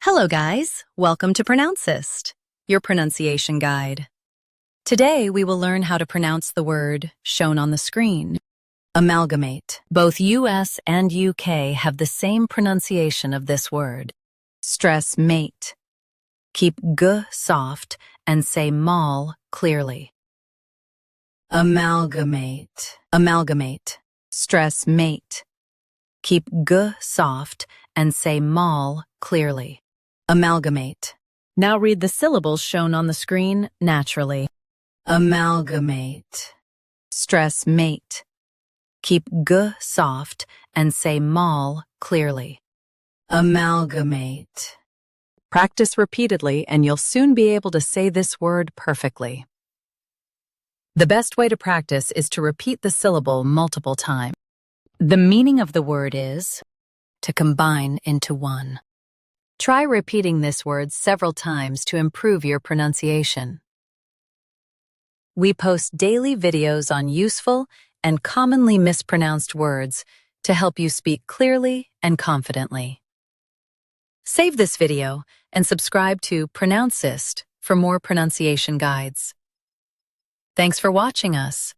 Hello guys, welcome to Pronouncist, your pronunciation guide. Today we will learn how to pronounce the word shown on the screen. Amalgamate. Both US and UK have the same pronunciation of this word. Stress mate. Keep g soft and say mal clearly. Amalgamate. Amalgamate. Stress mate. Keep g soft and say mal clearly. Amalgamate. Now read the syllables shown on the screen naturally. Amalgamate. Stress mate. Keep g soft and say mal clearly. Amalgamate. Practice repeatedly and you'll soon be able to say this word perfectly. The best way to practice is to repeat the syllable multiple times. The meaning of the word is to combine into one. Try repeating this word several times to improve your pronunciation. We post daily videos on useful and commonly mispronounced words to help you speak clearly and confidently. Save this video and subscribe to Pronouncist for more pronunciation guides. Thanks for watching us.